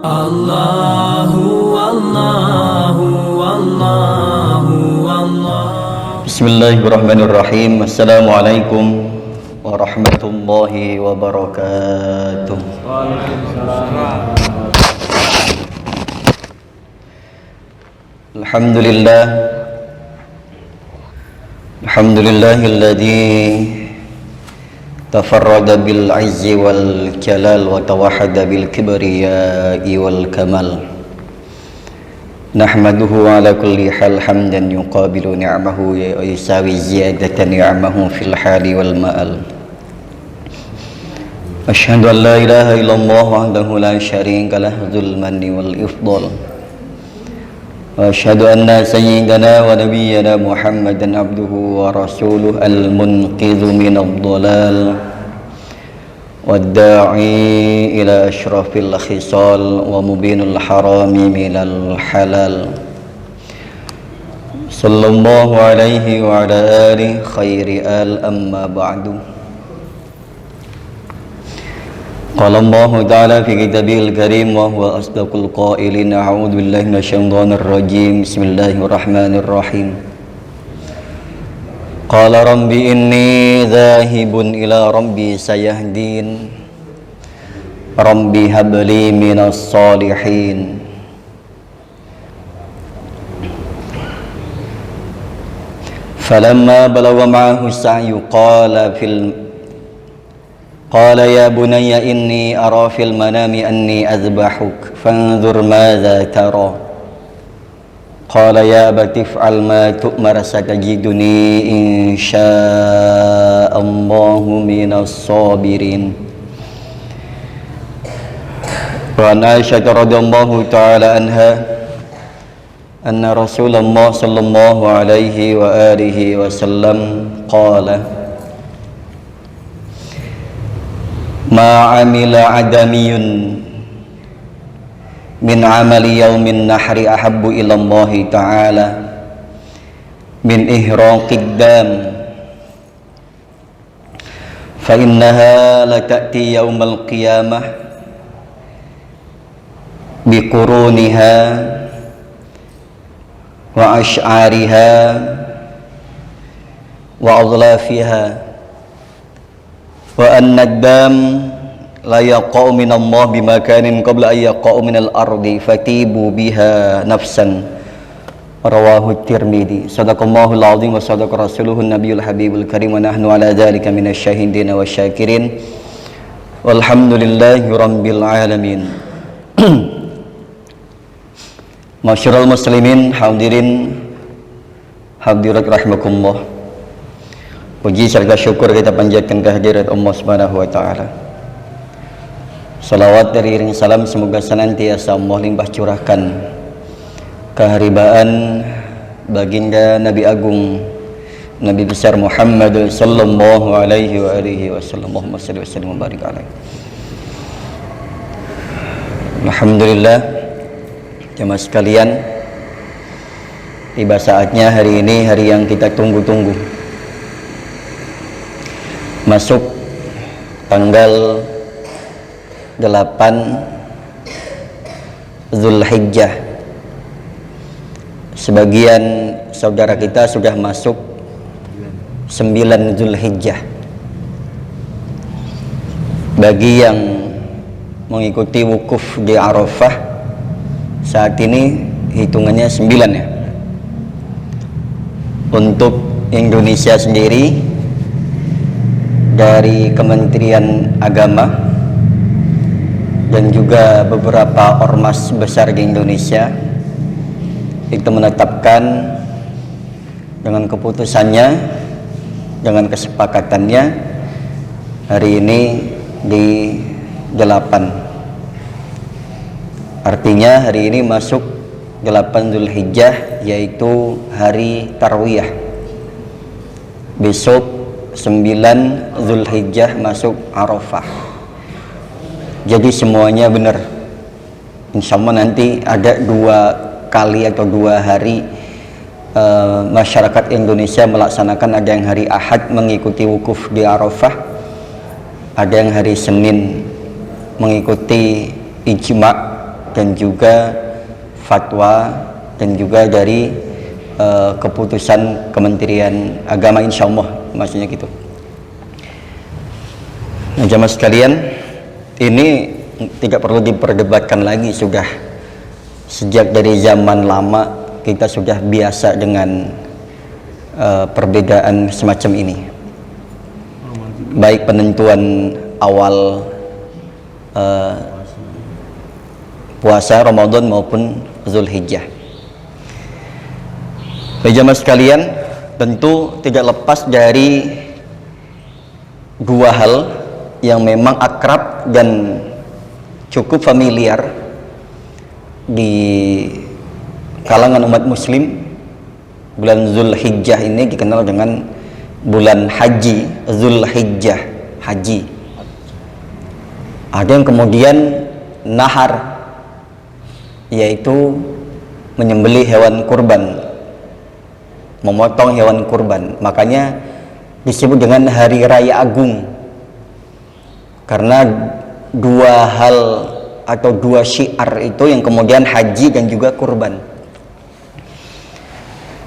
Allahu Allahu Allahu Allah. Bismillahirrahmanirrahim. Assalamualaikum warahmatullahi wabarakatuh. Alhamdulillah. Alhamdulillahilladzi tafarrada bil izzi wal jalal wa tawahhada bil kibriyai wal kamal. Nahmaduhu ala kulli hal hamdan yuqabilu ni'amahu wa yusawi ziyadatan ni'amahu fil hali wal ma'al. Ashhadu an la ilaha illallah wahdahu la syarika lah dzul manni wal ifdal. Wa asyhadu anna sayyidana wa nabiyyana Muhammadan abduhu wa rasuluhu al-munqidhu minadh dhalal wad-da'i ila asyrafil khisal wa mubinul harami minal halal. Sallallahu alaihi wa ala alihi khairi al amma ba'du. Qala Allah ta'ala fi kitabil karim wa huwa asdaqul qailin. A'udzu billahi minasyaitonir rajim. Bismillahirrahmanirrahim. Qala rabbi inni dhahibun ila rabbi sayahdin. Rabbi habli minas salihin. Falamma balagha ma'ahu as-sa'yu قال يا بني إني أرى في المنام أني أذبحك فانظر ماذا ترى قال يا أبت افعل ما تؤمر ستجدني إن شاء الله من الصابرين. وعن عائشة رضي الله تعالى عنها أن رسول الله صلى الله عليه وآله وسلم قال Ma amila adamiyun min amali yaumin nahri ahabbu ilallahi ta'ala min ihraqid dam fa innaha la ta'ti yaumal qiyamah biquruniha wa ash'ariha wa adlafiha wa anna ad-dam la yaqa'u min Allah bimakanin qabla an yaqa'u min al-ardi fatibu biha nafsan. Rawahu at-Tirmidzi. Shadaqallahul azim wa sadaqa rasuluhun nabiyul habibul karim wa nahnu ala dzalika minasyahidin wasyakirin walhamdulillahi rabbil alamin. Masyarul muslimin hadirin hadirat rahimakumullah. Puji serta syukur kita panjatkan kehadirat Allah Subhanahu wa taala. Salawat dari iring salam semoga senantiasa Allah limpah curahkan keharibaan baginda Nabi Agung Nabi besar Muhammad sallallahu alaihi wa alihi wasallam. Allahumma shalli wa sallim wa barik alaihi. Alhamdulillah jemaah sekalian, tiba saatnya hari ini, hari yang kita tunggu-tunggu. Masuk tanggal 8 Zulhijjah. Sebagian saudara kita sudah masuk 9 Zulhijjah. Bagi yang mengikuti wukuf di Arafah saat ini hitungannya 9 ya. Untuk Indonesia sendiri dari Kementerian Agama dan juga beberapa ormas besar di Indonesia itu menetapkan dengan keputusannya, dengan kesepakatannya hari ini di 8. Artinya hari ini masuk 8 Zulhijjah, yaitu hari Tarwiyah. Besok 9 Zulhijjah masuk Arafah. Jadi semuanya benar. Insya Allah nanti ada 2 kali atau 2 hari masyarakat Indonesia melaksanakan. Ada yang hari Ahad mengikuti wukuf di Arafah, ada yang hari Senin mengikuti ijma' dan juga fatwa dan juga dari keputusan Kementerian Agama, insya Allah, maksudnya gitu. Nah, jamaah sekalian, ini tidak perlu diperdebatkan lagi, sudah sejak dari zaman lama kita sudah biasa dengan perbedaan semacam ini, baik penentuan awal puasa Ramadan maupun Zulhijjah. Baik jamaah sekalian, tentu tidak lepas dari dua hal yang memang akrab dan cukup familiar di kalangan umat muslim. Bulan Zulhijjah ini dikenal dengan bulan haji, Zulhijjah, haji. Ada yang kemudian nahar, yaitu menyembelih hewan kurban, memotong hewan kurban. Makanya disebut dengan hari raya agung, karena dua hal atau dua syiar itu yang kemudian haji dan juga kurban.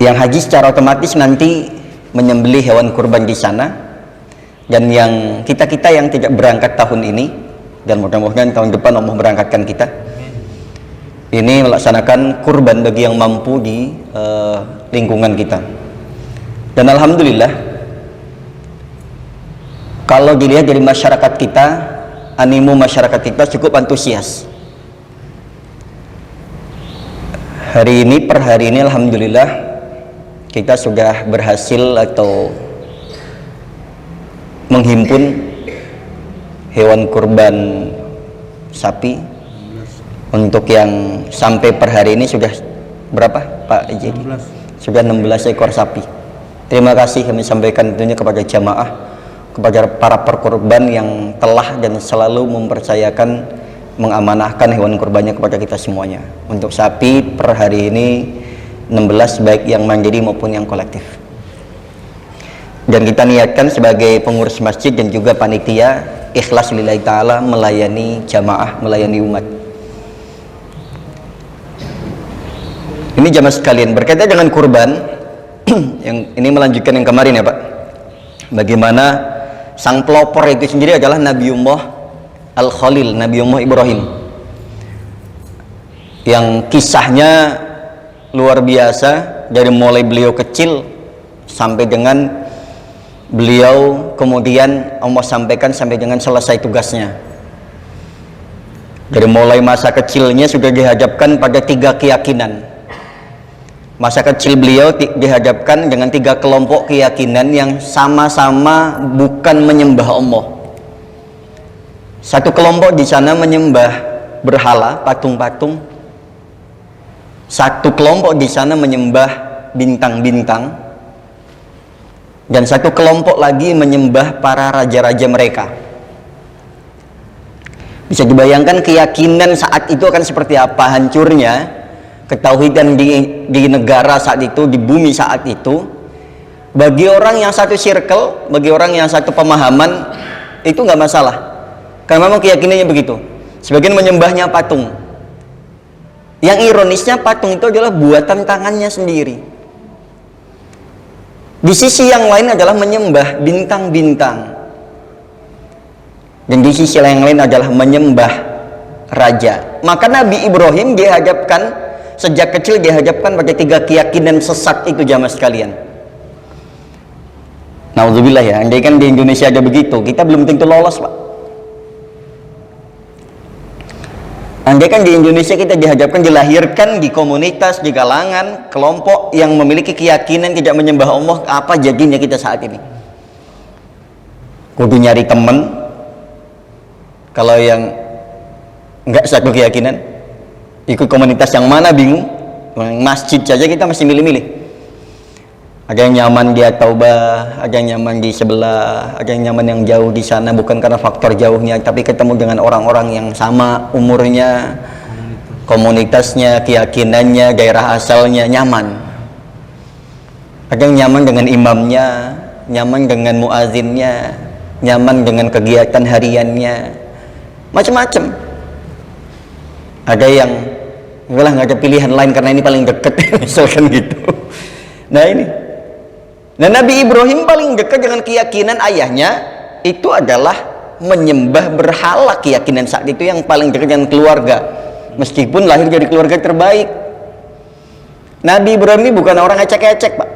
Yang haji secara otomatis nanti menyembelih hewan kurban di sana, dan yang kita yang tidak berangkat tahun ini, dan mudah-mudahan tahun depan Allah berangkatkan kita, ini melaksanakan kurban bagi yang mampu di lingkungan kita. Dan alhamdulillah, kalau dilihat dari masyarakat kita, animo masyarakat kita cukup antusias. Hari ini, per hari ini alhamdulillah kita sudah berhasil atau menghimpun hewan kurban sapi. Untuk yang sampai per hari ini sudah berapa Pak Iji? Sudah 16 ekor sapi. Terima kasih kami sampaikan tentunya kepada jamaah, kepada para perkorban yang telah dan selalu mempercayakan, mengamanahkan hewan kurbannya kepada kita semuanya. Untuk sapi per hari ini 16, baik yang mandiri maupun yang kolektif. Dan kita niatkan sebagai pengurus masjid dan juga panitia ikhlas lillahi ta'ala melayani jamaah, melayani umat. Ini jamaah sekalian, berkaitan dengan kurban yang ini melanjutkan yang kemarin ya Pak, bagaimana sang pelopor itu sendiri adalah Nabiullah Al-Khalil, Nabiullah Ibrahim, yang kisahnya luar biasa dari mulai beliau kecil sampai dengan beliau kemudian Allah sampaikan sampai dengan selesai tugasnya. Dari mulai masa kecilnya sudah dihadapkan pada 3 keyakinan. Masa kecil beliau dihadapkan dengan 3 kelompok keyakinan yang sama-sama bukan menyembah Allah. Satu kelompok di sana menyembah berhala, patung-patung. Satu kelompok di sana menyembah bintang-bintang, dan satu kelompok lagi menyembah para raja-raja mereka. Bisa dibayangkan keyakinan saat itu akan seperti apa hancurnya ketauhidan di negara saat itu, di bumi saat itu. Bagi orang yang satu circle, bagi orang yang satu pemahaman, itu nggak masalah, karena memang keyakinannya begitu. Sebagian menyembahnya patung. Yang ironisnya patung itu adalah buatan tangannya sendiri. Di sisi yang lain adalah menyembah bintang-bintang. Dan di sisi yang lain adalah menyembah raja. Maka Nabi Ibrahim dihadapkan, sejak kecil dihadapkan pada 3 keyakinan sesat itu jamaah sekalian. Nauzubillah ya, andai kan di Indonesia ada begitu, kita belum tentu lolos Pak. Andai kan di Indonesia kita dihadapkan, dilahirkan di komunitas, di kalangan kelompok yang memiliki keyakinan tidak menyembah Allah, apa jadinya kita saat ini? Kudu nyari temen. Kalau yang nggak satu keyakinan, ikut komunitas yang mana bingung. Masjid saja kita masih milih-milih. Ada yang nyaman di Taubah, ada yang nyaman di sebelah, ada yang nyaman yang jauh di sana, bukan karena faktor jauhnya, tapi ketemu dengan orang-orang yang sama umurnya, komunitasnya, keyakinannya, daerah asalnya, nyaman. Ada yang nyaman dengan imamnya, nyaman dengan muazinnya, nyaman dengan kegiatan hariannya, macam-macam. Ada yang enggak lah, nggak ada pilihan lain karena ini paling dekat misalkan gitu. Nah ini, nah Nabi Ibrahim paling dekat dengan keyakinan ayahnya itu adalah menyembah berhala. Keyakinan saat itu yang paling dekat dengan keluarga, meskipun lahir dari keluarga terbaik. Nabi Ibrahim ini bukan orang ecek-ecek, Pak.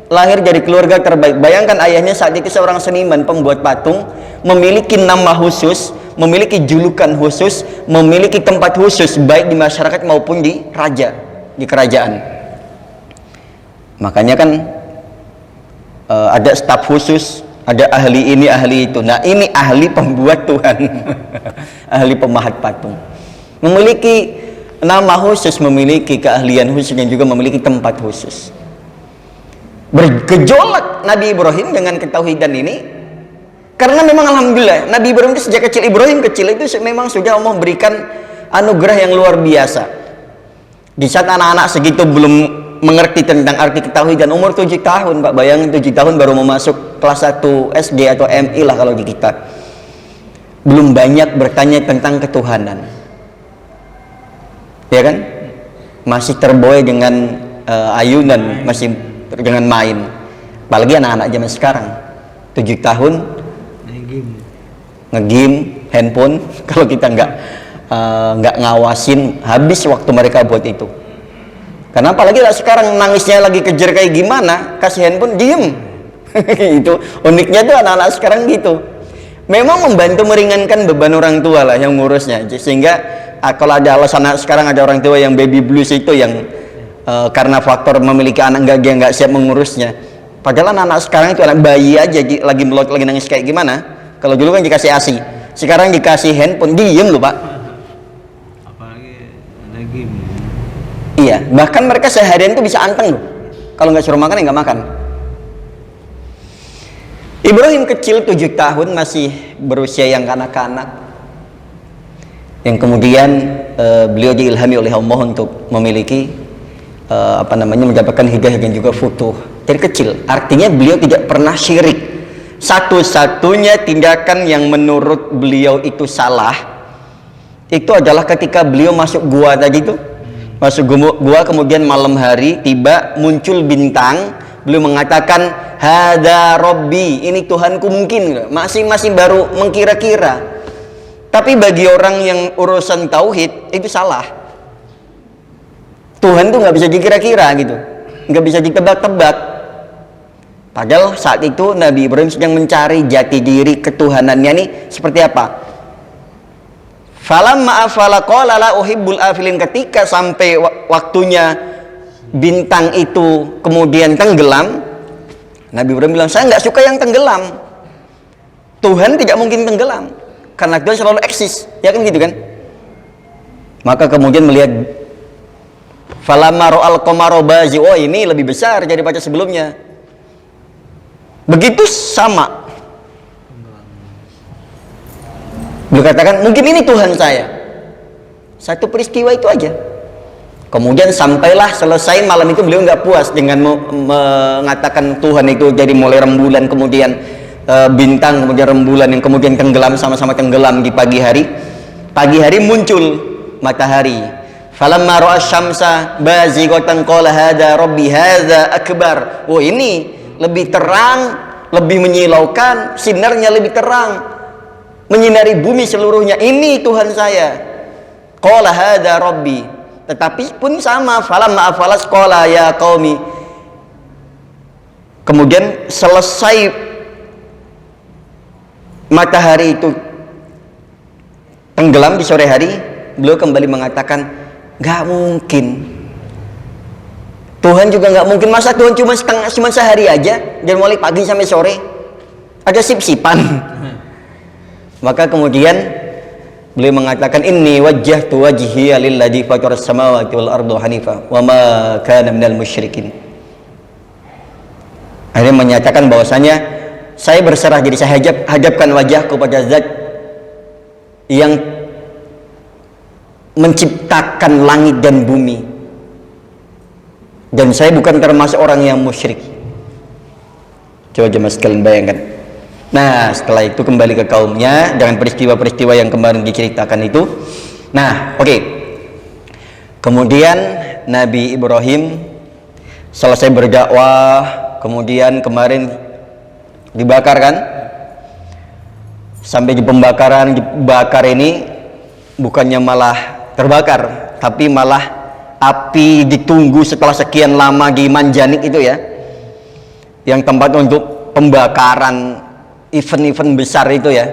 Lahir dari keluarga terbaik. Bayangkan ayahnya saat itu seorang seniman pembuat patung, memiliki nama khusus, memiliki julukan khusus, memiliki tempat khusus baik di masyarakat maupun di raja, di kerajaan. Makanya kan ada staf khusus, ada ahli ini, ahli itu. Nah ini ahli pembuat Tuhan, ahli pemahat patung, memiliki nama khusus, memiliki keahlian khusus, dan juga memiliki tempat khusus. Bergejolak Nabi Ibrahim dengan ketauhidan ini, karena memang alhamdulillah Nabi Ibrahim itu sejak kecil, Ibrahim kecil itu memang sudah Allah memberikan anugerah yang luar biasa. Di saat anak-anak segitu belum mengerti tentang arti ketauhidan, umur 7 tahun, Pak, bayangin 7 tahun baru mau masuk kelas 1 SD atau MI lah kalau di kita, belum banyak bertanya tentang ketuhanan, ya kan? Masih terboy dengan ayunan, masih dengan main. Apalagi anak-anak zaman sekarang 7 tahun nge-game handphone, kalau kita nggak ngawasin, habis waktu mereka buat itu. Karena apalagi sekarang nangisnya lagi kejar kayak gimana, kasih handphone diem. Itu uniknya tuh anak-anak sekarang gitu. Memang membantu meringankan beban orang tua lah yang ngurusnya, sehingga kalau ada alasan sekarang ada orang tua yang baby blues itu yang karena faktor memiliki anak nggak siap mengurusnya. Padahal anak sekarang itu anak bayi aja lagi melot, lagi nangis kayak gimana. Kalau dulu kan dikasih ASI, sekarang dikasih handphone diem loh, Pak. Apalagi ada game. Iya, bahkan mereka seharian itu bisa anteng loh. Kalau nggak suruh makan ya nggak makan. Ibrahim kecil 7 tahun, masih berusia yang kanak-kanak, yang kemudian beliau diilhami oleh Allah untuk memiliki mendapatkan hidayah dan juga futuh dari kecil. Artinya beliau tidak pernah syirik. Satu-satunya tindakan yang menurut beliau itu salah itu adalah ketika beliau masuk gua tadi itu, masuk gua, kemudian malam hari tiba muncul bintang, beliau mengatakan hada Robbi, ini Tuhanku. Mungkin masih baru mengkira-kira, tapi bagi orang yang urusan tauhid itu salah. Tuhan tuh nggak bisa dikira-kira gitu, nggak bisa ditebak-tebak. Padahal saat itu Nabi Ibrahim sedang mencari jati diri ketuhanannya nih seperti apa. Falamma afala qala la uhibbul afilin, ketika sampai waktunya bintang itu kemudian tenggelam, Nabi Ibrahim bilang, saya nggak suka yang tenggelam. Tuhan tidak mungkin tenggelam karena Tuhan selalu eksis, ya kan gitu kan. Maka kemudian melihat falamma ra'al qamara bazi, oh ini lebih besar daripada sebelumnya. Begitu sama. Beliau katakan mungkin ini Tuhan saya. Satu peristiwa itu aja. Kemudian sampailah selesai malam itu, beliau nggak puas dengan mengatakan Tuhan itu jadi mulai rembulan, kemudian bintang, kemudian rembulan, yang kemudian tenggelam, sama-sama tenggelam di pagi hari. Pagi hari muncul matahari. Falamma ra'a syamsa bazighatan qala hadza rabbi hadza akbar. Oh ini lebih terang, lebih menyilaukan, sinarnya lebih terang, menyinari bumi seluruhnya. Ini Tuhan saya. Qala hadza rabbi. Tetapi pun sama, falamma afalas qala ya qaumi. Kemudian selesai matahari itu tenggelam di sore hari, beliau kembali mengatakan nggak mungkin. Tuhan juga nggak mungkin. Masa Tuhan cuma sehari aja, dari mulai pagi sampai sore? Ada sip-sipan. Maka kemudian beliau mengatakan inni wajjahtu wajhiya lilladzi fataras samawati wal arda hanifa wa ma kana minal musyrikin. Akhirnya menyatakan bahwasanya saya berserah diri, saya hadapkan wajahku pada zat yang menciptakan langit dan bumi, dan saya bukan termasuk orang yang musyrik. Coba jemaah sekalian bayangkan. Nah setelah itu kembali ke kaumnya dengan peristiwa-peristiwa yang kemarin diceritakan itu. Nah oke, Kemudian Nabi Ibrahim selesai berdakwah, kemudian kemarin dibakar kan? Sampai di pembakaran, dibakar ini bukannya malah terbakar, tapi malah api ditunggu setelah sekian lama di Manjanik itu ya, yang tempat untuk pembakaran event-event besar itu ya.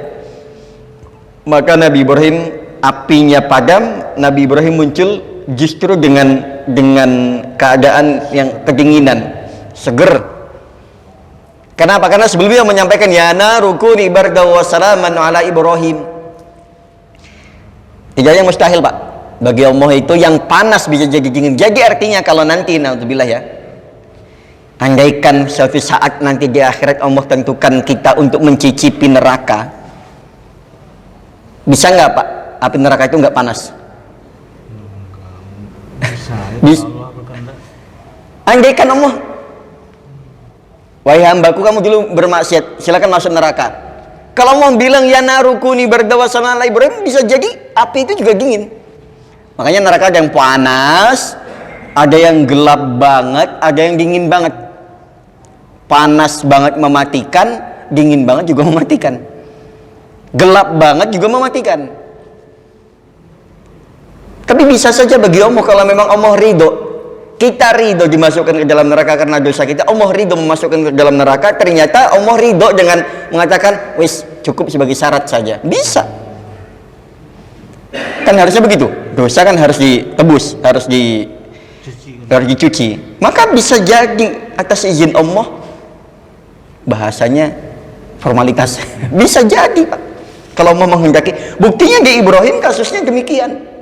Maka Nabi Ibrahim, apinya padam, Nabi Ibrahim muncul justru dengan keadaan yang kedinginan, seger. Kenapa? Karena sebelumnya menyampaikan ya narukuni barda wa salaman ala Ibrahim. Tidak yang mustahil Pak. Bagi Allah itu yang panas bisa jadi dingin. Jadi artinya kalau nanti naudzubillah ya, andaikan suatu saat nanti di akhirat Allah tentukan kita untuk mencicipi neraka, bisa nggak Pak api neraka itu nggak panas? Bisa, Allah berkehendak. Andaikan Allah, wahai hambaku kamu dulu bermaksiat, silakan masuk neraka. Kalau mau bilang ya narukuni bardawa sama Ibrahim, bisa jadi api itu juga dingin. Makanya neraka ada yang panas, ada yang gelap banget, ada yang dingin banget. Panas banget mematikan, dingin banget juga mematikan. Gelap banget juga mematikan. Tapi bisa saja bagi Allah kalau memang Allah ridho, kita ridho dimasukkan ke dalam neraka karena dosa kita, Allah ridho memasukkan ke dalam neraka, ternyata Allah ridho dengan mengatakan wis cukup sebagai syarat saja. Bisa kan, harusnya begitu. Dosa kan harus ditebus, harus dicuci. Maka bisa jadi atas izin Allah, bahasanya formalitas. Bisa jadi Pak, kalau mau menghendaki. Buktinya di Ibrahim kasusnya demikian.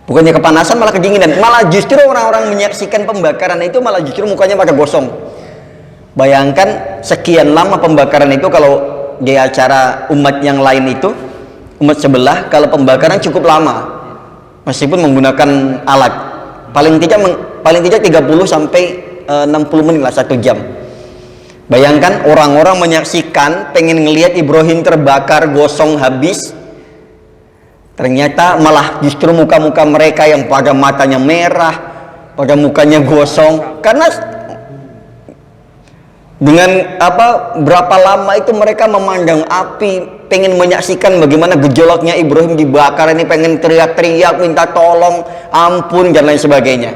Bukannya kepanasan malah kedinginan, malah justru orang-orang menyaksikan pembakaran itu malah justru mukanya pada gosong. Bayangkan sekian lama pembakaran itu, kalau di acara umat yang lain itu, umat sebelah, kalau pembakaran cukup lama meskipun menggunakan alat, paling tidak 30 sampai 60 menit lah, 1 jam. Bayangkan orang-orang menyaksikan, pengen ngelihat Ibrahim terbakar gosong habis, ternyata malah justru muka-muka mereka yang pada matanya merah, pada mukanya gosong, karena dengan berapa lama itu mereka memandang api, pengen menyaksikan bagaimana gejolaknya Ibrahim dibakar ini, pengen teriak-teriak minta tolong, ampun dan lain sebagainya.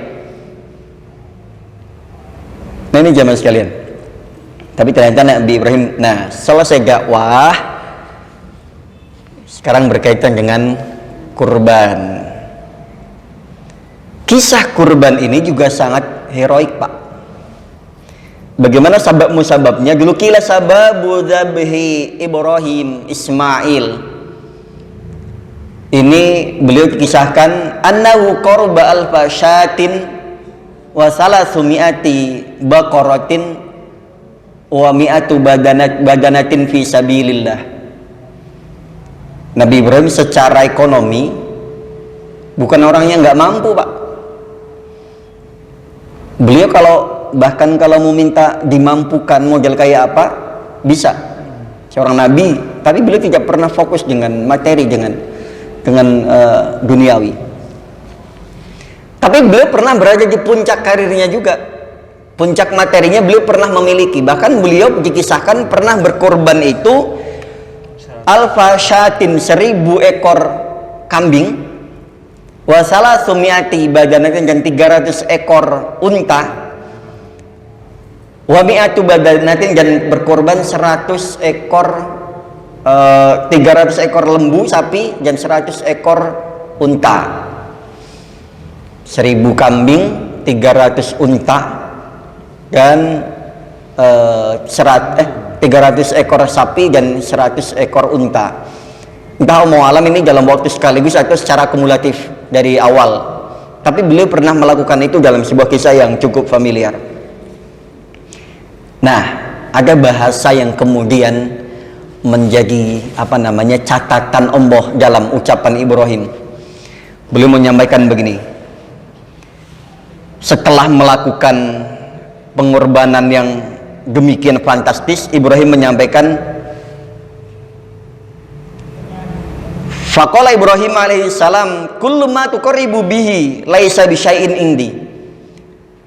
Nah ini jamaah sekalian. Tapi ternyata Nabi Ibrahim, selesai dakwah, sekarang berkaitan dengan kurban. Kisah kurban ini juga sangat heroik Pak. Bagaimana sabab musababnya? Dulu kila sababu dzabhi Ibrahim Ismail. Ini beliau kisahkan annahu qarba alfa syatin wa salasumiati baqaratin wa mi'atu badanatin fi sabilillah. Nabi Ibrahim secara ekonomi bukan orangnya nggak mampu Pak. Beliau bahkan kalau mau minta dimampukan model kayak apa bisa, seorang nabi, tapi beliau tidak pernah fokus dengan materi, dengan duniawi. Tapi beliau pernah berada di puncak karirnya juga, puncak materinya beliau pernah memiliki. Bahkan beliau dikisahkan pernah berkorban itu alfa syatin, 1000 ekor kambing, wasala sumiati badanatin, dan 300 ekor unta, wa mi'atu badanatin, dan berkorban 100 ekor 300 ekor lembu sapi dan 100 ekor unta. 1000 kambing, 300 unta, dan 300 ekor sapi dan 100 ekor unta. Entah mau alam ini dalam waktu sekaligus atau secara kumulatif dari awal. Tapi beliau pernah melakukan itu dalam sebuah kisah yang cukup familiar. Nah, ada bahasa yang kemudian menjadi catatan Allah dalam ucapan Ibrahim. Beliau menyampaikan begini. Setelah melakukan pengorbanan yang demikian fantastis, Ibrahim menyampaikan Faqala Ibrahim alaihissalam, kullu ma tuqarribu bihi laisa bisyai'in indi.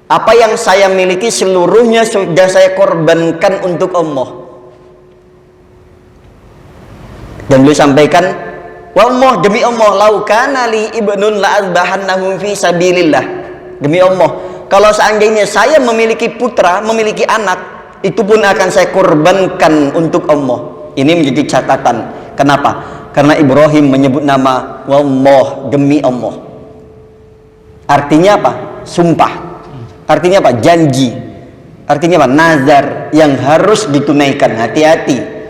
Apa yang saya miliki seluruhnya sudah saya korbankan untuk Allah. Dan beliau sampaikan, wallah, demi Allah, lau kana li ibnun la azbahannahu fi sabilillah. Demi Allah, kalau seandainya saya memiliki putra, memiliki anak, itu pun akan saya korbankan untuk Allah. Ini menjadi catatan. Kenapa? Karena Ibrahim menyebut nama wallah, demi Allah. Artinya apa? Sumpah. Artinya apa? Janji. Artinya apa? Nazar yang harus ditunaikan. Hati-hati.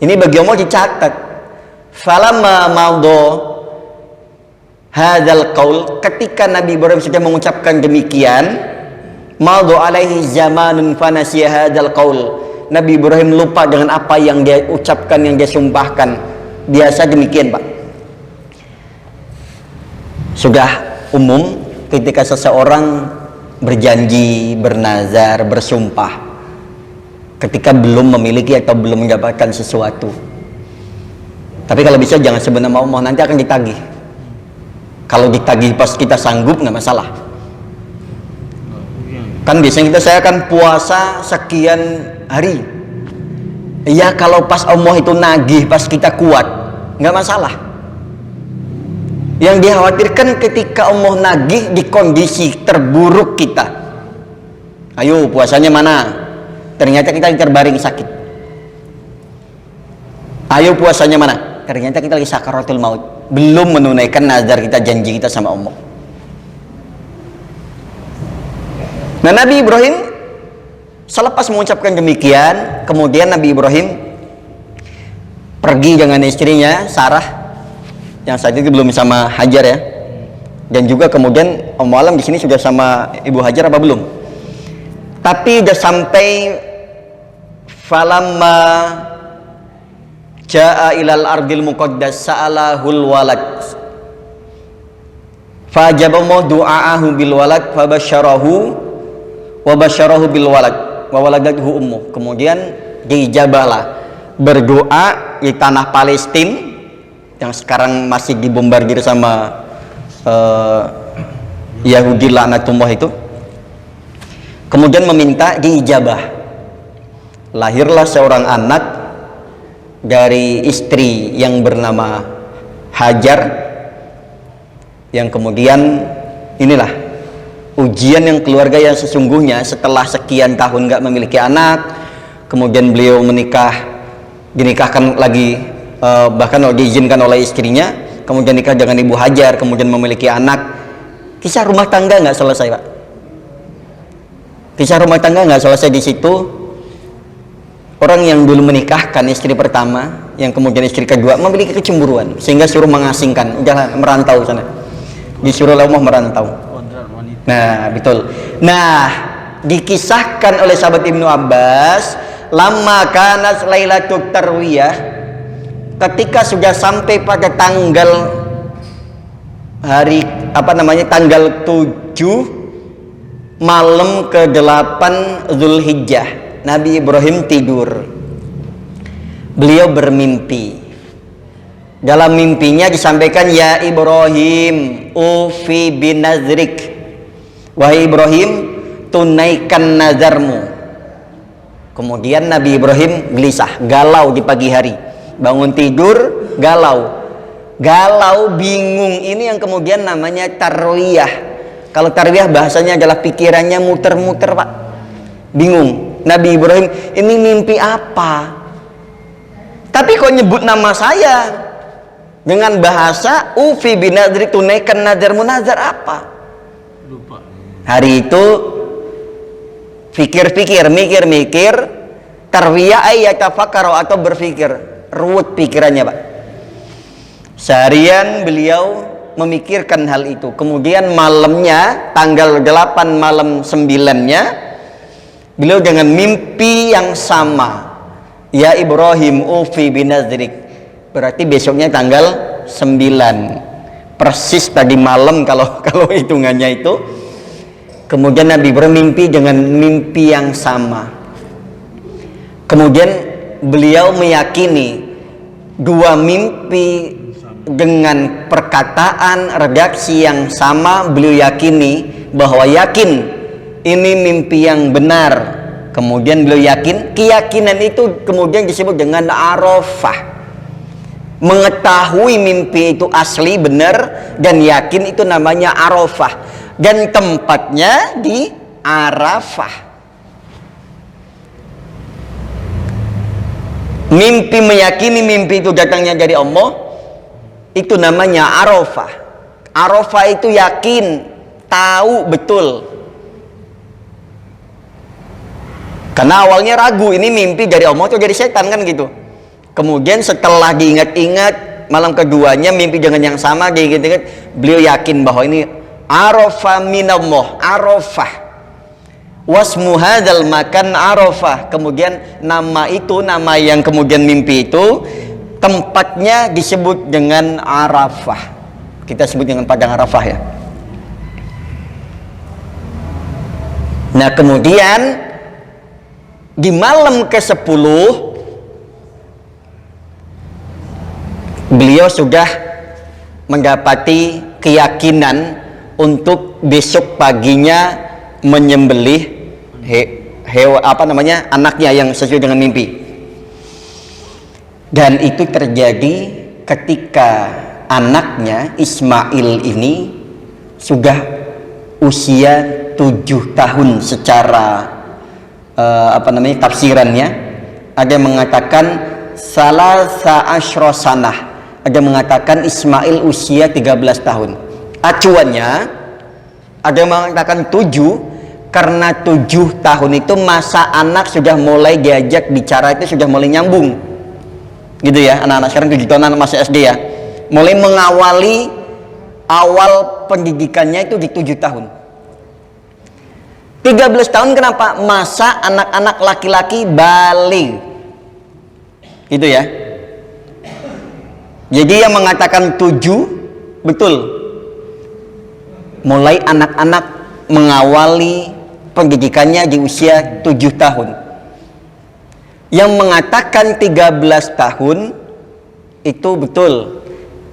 Ini bagi Allah dicatat. Falamma madha hadzal qaul, ketika Nabi Ibrahim sudah mengucapkan demikian, madha alaihi zamanun fanasiya hadzal qaul. Nabi Ibrahim lupa dengan apa yang dia ucapkan, yang dia sumpahkan. Biasa demikian, Pak. Sudah umum ketika seseorang berjanji, bernazar, bersumpah ketika belum memiliki atau belum mendapatkan sesuatu. Tapi kalau bisa jangan sebut nama Allah, nanti akan ditagih. Kalau ditagih pas kita sanggup nggak masalah. Kan biasanya saya akan puasa sekian hari. Ya kalau pas Allah itu nagih, pas kita kuat, nggak masalah. Yang dikhawatirkan ketika Allah nagih di kondisi terburuk kita. Ayo puasanya mana? Ternyata kita terbaring sakit. Ayo puasanya mana? Ternyata kita lagi sakaratul maut. Belum menunaikan nazar kita, janji kita sama Allah. Nah, Nabi Ibrahim selepas mengucapkan demikian, kemudian Nabi Ibrahim pergi dengan istrinya Sarah yang saat itu belum sama Hajar ya, dan juga kemudian Om Alam di sini sudah sama Ibu Hajar apa belum? Tapi sudah sampai falamma jaa ilal ardil muqaddas sa'alahul walad fajabahu du'aahu bil walad fabasyarahu wa basyarahu bil walad wa waladathu ummu. Kemudian diijabahlah berdoa di tanah Palestina yang sekarang masih dibombardir sama Yahudi laknatullah itu. Kemudian meminta diijabah. Lahirlah seorang anak dari istri yang bernama Hajar, yang kemudian inilah ujian yang keluarga yang sesungguhnya. Setelah sekian tahun nggak memiliki anak, kemudian beliau dinikahkan lagi, bahkan diizinkan oleh istrinya, kemudian nikah dengan Ibu Hajar, kemudian memiliki anak. Kisah rumah tangga nggak selesai, Pak. Kisah rumah tangga nggak selesai di situ. Orang yang dulu menikahkan istri pertama, yang kemudian istri kedua, memiliki kecemburuan sehingga suruh mengasingkan, jangan merantau sana, disuruh Allah merantau. Nah, betul. Nah, dikisahkan oleh sahabat Ibnu Abbas, lama kanat lailatul tarwiyah, ketika sudah sampai pada tanggal tanggal 7 malam ke-8 Zulhijjah, Nabi Ibrahim tidur. Beliau bermimpi. Dalam mimpinya disampaikan, ya Ibrahim ufi binazrik, wahai Ibrahim tunaikan nazarmu. Kemudian Nabi Ibrahim gelisah, galau di pagi hari, bangun tidur galau, bingung. Ini yang kemudian namanya tarwiyah. Kalau tarwiyah bahasanya adalah pikirannya muter-muter, Pak, bingung. Nabi Ibrahim, ini mimpi apa? Tapi kok nyebut nama saya dengan bahasa ufi binadri, tunaikan nazarmu. Nazar apa? Lupa. Hari itu mikir-mikir, tarwiyah ayatafakaro, atau berpikir, ruwet pikirannya, Pak. Seharian beliau memikirkan hal itu. Kemudian malamnya, tanggal 8 malam 9-nya, beliau dengan mimpi yang sama, ya Ibrahim ufi binazrik, berarti besoknya tanggal 9 persis tadi malam kalau hitungannya itu. Kemudian Nabi Ibrahim mimpi dengan mimpi yang sama. Kemudian beliau meyakini dua mimpi dengan perkataan redaksi yang sama beliau yakini bahwa yakin ini mimpi yang benar. Kemudian beliau yakin, keyakinan itu kemudian disebut dengan arafah. Mengetahui mimpi itu asli benar dan yakin itu namanya arafah, dan tempatnya di Arafah. Mimpi meyakini mimpi itu datangnya dari Allah, itu namanya Arafah. Arafah itu yakin, tahu betul. Karena awalnya ragu, ini mimpi dari Allah atau dari setan kan gitu. Kemudian setelah diingat-ingat, malam keduanya mimpi dengan yang sama, diingat-ingat, beliau yakin bahwa ini Arafah minallah, Arafah. Wasmu hadzal makan Arafah. Kemudian nama itu, nama yang kemudian mimpi itu, tempatnya disebut dengan Arafah. Kita sebut dengan padang Arafah ya. Nah kemudian di malam ke-10 beliau sudah mendapati keyakinan untuk besok paginya menyembelih anaknya yang sesuai dengan mimpi. Dan itu terjadi ketika anaknya Ismail ini sudah usia 7 tahun secara tafsirannya. Ada yang mengatakan salasa asyra sanah, ada yang mengatakan Ismail usia 13 tahun. Acuannya ada yang mengatakan 7, karena 7 tahun itu masa anak sudah mulai diajak bicara, itu sudah mulai nyambung gitu ya. Anak-anak sekarang 7 tahun, anak masih SD ya, mulai mengawali awal pendidikannya itu di 7 tahun. 13 tahun kenapa? Masa anak-anak laki-laki baligh gitu ya. Jadi yang mengatakan 7 betul, mulai anak-anak mengawali pendidikannya di usia 7 tahun. Yang mengatakan 13 tahun itu betul,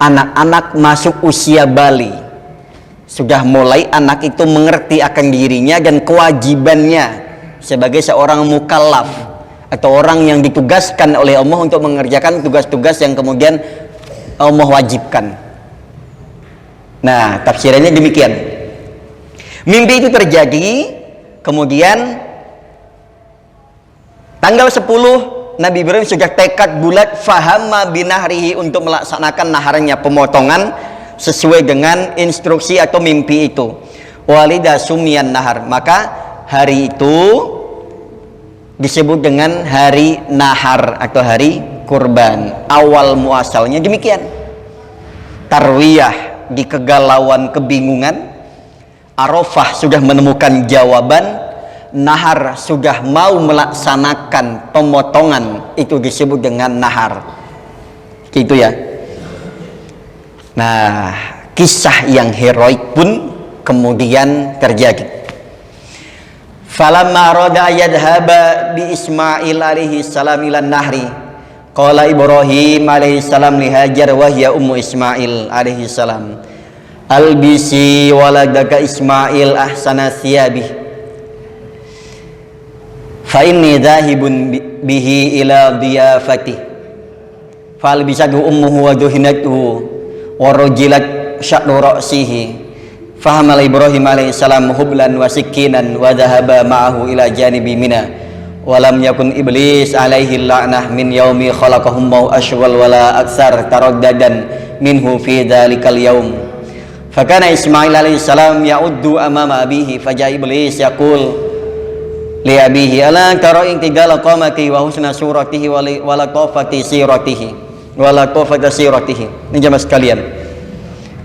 anak-anak masuk usia bali, sudah mulai anak itu mengerti akan dirinya dan kewajibannya sebagai seorang mukallaf atau orang yang ditugaskan oleh Allah untuk mengerjakan tugas-tugas yang kemudian Allah wajibkan. Nah tafsirannya demikian. Mimpi itu terjadi, kemudian tanggal 10 Nabi Ibrahim sudah tekad bulat fahamma binahrihi untuk melaksanakan naharnya, pemotongan sesuai dengan instruksi atau mimpi itu. Walida sumian nahar, maka hari itu disebut dengan hari nahar atau hari kurban. Awal muasalnya demikian. Tarwiyah di kegalauan kebingungan, Arafah sudah menemukan jawaban, nahar sudah mau melaksanakan pemotongan, itu disebut dengan nahar. Gitu ya. Nah, kisah yang heroik pun kemudian terjadi. Falamma rada yadhaba bi Ismail alaihi salam ila nahri, qala Ibrahim alaihi salam li Hajar wa hiya ummu Ismail alaihi salam, albisi waladaka Ismail ahsana thiyabih fa inni dhahibun bihi ila diyafati, fa albisatu ummuhu wa duhinatuhu wa rujilat sya'ru ra'sihi, fahamal Ibrahim alaihissalam hublan wa sikinan wa dhahaba ma'ahu ila janibi mina, wa lam yakun iblis alaihi la'nah min yaumi khalaqahum mau ashwal wala aksar taraddadan minhu fi dhalikal yaum. Fakana Ismail alaihissalam ya'uddu amama abihi, faja iblis yaqul li abihi ala tara intigala qamati wa husna suratihi wa latafati siratihi wa latafati siratihi. Ini jemaah sekalian,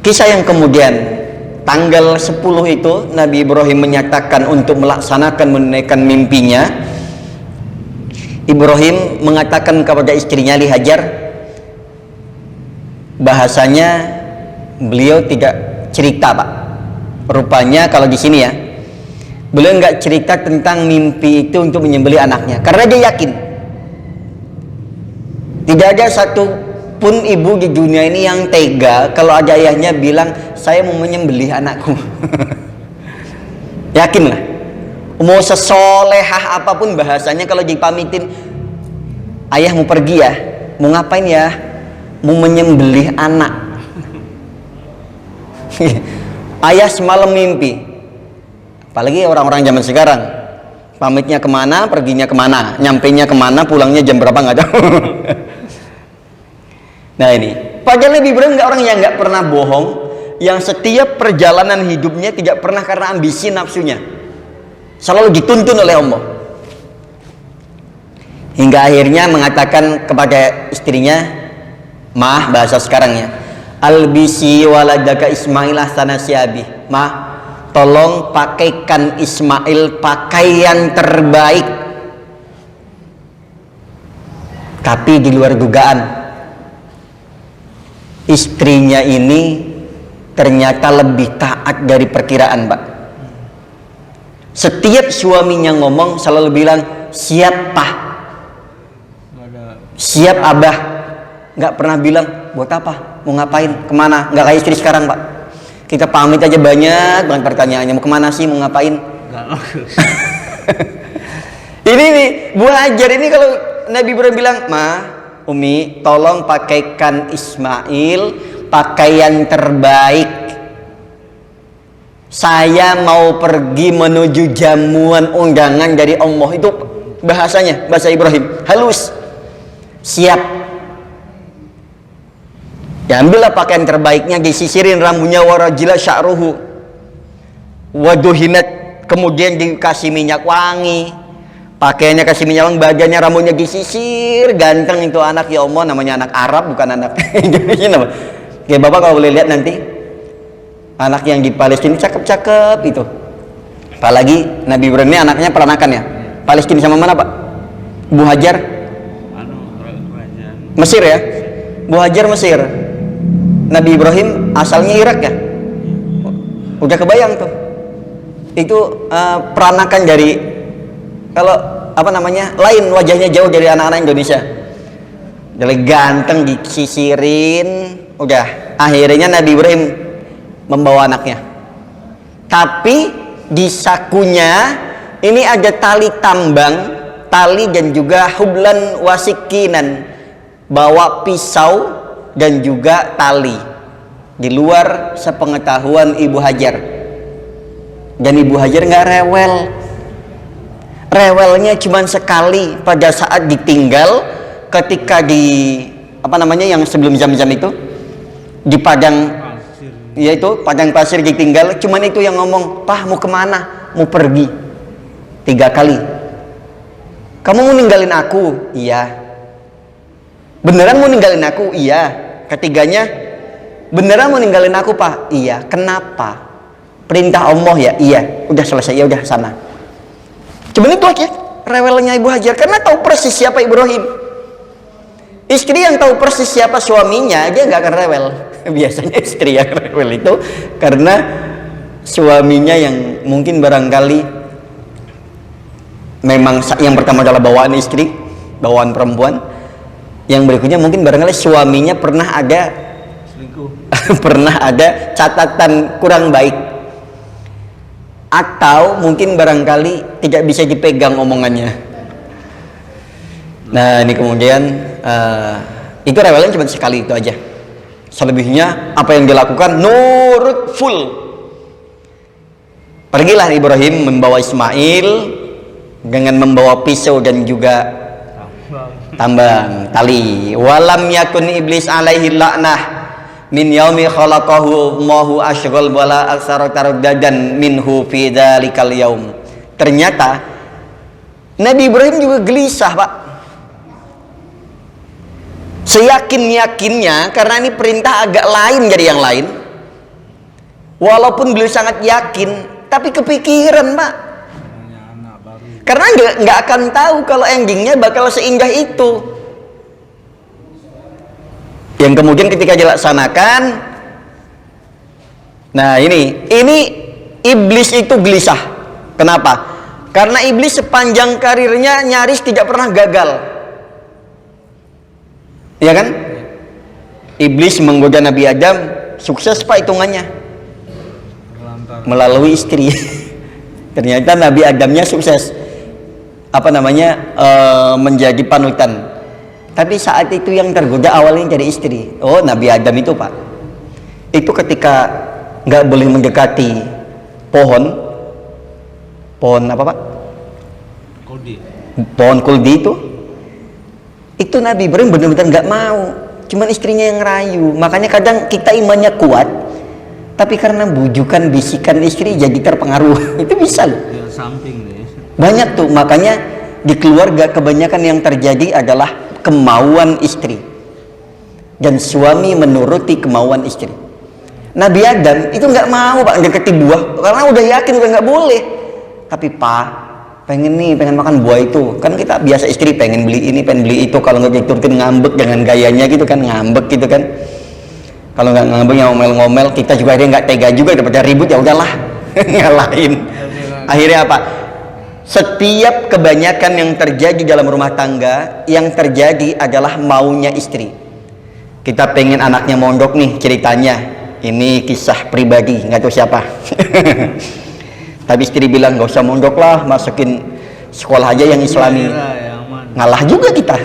kisah yang kemudian tanggal 10 itu Nabi Ibrahim menyatakan untuk melaksanakan menunaikan mimpinya. Ibrahim mengatakan kepada istrinya Li Hajar, bahasanya beliau tidak cerita Pak. Rupanya kalau di sini ya, beliau nggak cerita tentang mimpi itu untuk menyembelih anaknya, karena dia yakin tidak ada satu pun ibu di dunia ini yang tega kalau ada ayahnya bilang saya mau menyembelih anakku. Yakinlah, mau sesolehah apapun bahasanya, kalau dipamitin ayah mau pergi ya, mau ngapain ya, mau menyembelih anak. Ayah semalam mimpi, apalagi orang-orang zaman sekarang, pamitnya kemana, perginya kemana, nyampainya kemana, pulangnya jam berapa nggak tahu. Nah ini, padahal Nabi Ibrahim orang yang nggak pernah bohong, yang setiap perjalanan hidupnya tidak pernah karena ambisi nafsunya, selalu dituntun oleh Allah, hingga akhirnya mengatakan kepada istrinya, mah bahasa sekarangnya, albisi waladaka Ismail ahsana siabi, mah tolong pakaikan Ismail pakaian terbaik. Tapi di luar dugaan, istrinya ini ternyata lebih taat dari perkiraan, Pak. Setiap suaminya ngomong selalu bilang siap Pak, siap Abah, nggak pernah bilang buat apa, mau ngapain, kemana. Nggak kayak istri sekarang, Pak. Kita pamit aja banyak banget pertanyaannya, mau kemana sih, mau ngapain. Ini nih Bu Hajar ini, kalau Nabi Ibrahim bilang, ma, Umi tolong pakaikan Ismail pakaian terbaik, saya mau pergi menuju jamuan undangan dari Allah. Itu bahasanya, bahasa Ibrahim halus, siap. Ya ambillah pakaian terbaiknya, disisirin rambutnya, warajila sya'ruhu waduhinat, kemudian dikasih minyak wangi, pakaiannya kasih minyak wangi, badannya, rambutnya disisir, ganteng itu anak, ya Allah, namanya anak Arab bukan anak Indonesia. Ya Bapak kalau boleh lihat nanti anak yang di Palestina cakep-cakep itu, apalagi Nabi Ibrahim ini anaknya peranakan ya. Palestina sama mana Pak? Bu Hajar? Mesir ya? Bu Hajar Mesir, Nabi Ibrahim asalnya Irak ya? Udah kebayang tuh, itu peranakan dari, kalau apa namanya, lain, wajahnya jauh dari anak-anak Indonesia. Jadi ganteng, disisirin, udah. Akhirnya Nabi Ibrahim membawa anaknya, tapi di sakunya ini ada tali tambang, tali dan juga hublan wasikinan, bawa pisau dan juga tali, di luar sepengetahuan Ibu Hajar. Dan Ibu Hajar nggak rewel, rewelnya cuma sekali pada saat ditinggal ketika di apa namanya yang sebelum Zam-Zam itu, di padang, yaitu padang pasir ditinggal, cuman itu yang ngomong, Pah mau kemana, mau pergi. 3 kali, kamu mau ninggalin aku? Iya. Beneran mau ninggalin aku? Iya. Ketiganya, beneran mau ninggalin aku Pak? Iya. Kenapa? Perintah Allah ya? Iya. Udah selesai, ya udah sana. Cuman itu aja rewelnya Ibu Hajar, karena tahu persis siapa Ibrahim. Istri yang tahu persis siapa suaminya, dia nggak akan rewel. Biasanya istri yang rewel itu karena suaminya yang mungkin barangkali memang yang pertama adalah bawaan istri, bawaan perempuan. Yang berikutnya mungkin barangkali suaminya pernah ada pernah ada catatan kurang baik, atau mungkin barangkali tidak bisa dipegang omongannya. Nah ini kemudian itu rewelnya cuma sekali itu aja. Selebihnya apa yang dilakukan nurut full. Pergilah Ibrahim membawa Ismail dengan membawa pisau dan juga tambang, tali. Walam yakun iblis alaihi la'nah min yaumi khalaqahu mahu ashghal wala aksara tardadan minhu fi dzalikal yaum. Ternyata Nabi Ibrahim juga gelisah, Pak. Seyakin-yakinnya, karena ini perintah agak lain dari yang lain. Walaupun beliau sangat yakin, tapi kepikiran, Pak. Karena nggak akan tahu kalau endingnya bakal seindah itu. Yang kemudian ketika dilaksanakan, nah ini iblis itu gelisah. Kenapa? Karena iblis sepanjang karirnya nyaris tidak pernah gagal. Ya kan? Iblis menggoda Nabi Adam, sukses Pak hitungannya Terlantar. melalui istri. Ternyata Nabi Adamnya sukses menjadi panutan. Tapi saat itu yang tergoda awalnya jadi istri. Oh, Nabi Adam itu Pak, itu ketika nggak boleh mendekati pohon apa Pak? Kodi. Pohon kuldi itu Nabi Ibrahim benar-benar nggak mau, cuman istrinya yang ngerayu. Makanya kadang kita imannya kuat, tapi karena bujukan bisikan istri jadi terpengaruh. Itu bisa loh. Ya samping deh. Banyak tuh, makanya di keluarga kebanyakan yang terjadi adalah kemauan istri dan suami menuruti kemauan istri. Nabi Adam itu nggak mau Pak deketi buah karena udah yakin udah nggak boleh. Tapi Pak, pengen makan buah itu. Kan kita biasa istri pengen beli ini, pengen beli itu. Kalau nggak diturutin ngambek dengan gayanya gitu kan, ngambek gitu kan. Kalau nggak ngambek yang ngomel-ngomel, kita juga akhirnya nggak tega juga, daripada ribut ya udahlah ngalahin. Akhirnya apa? Setiap kebanyakan yang terjadi dalam rumah tangga, yang terjadi adalah maunya istri. Kita pengen anaknya mondok nih ceritanya. Ini kisah pribadi, nggak tahu siapa. Tapi istri bilang gak usah mondok lah, masukin sekolah aja yang islami. Ngalah juga kita.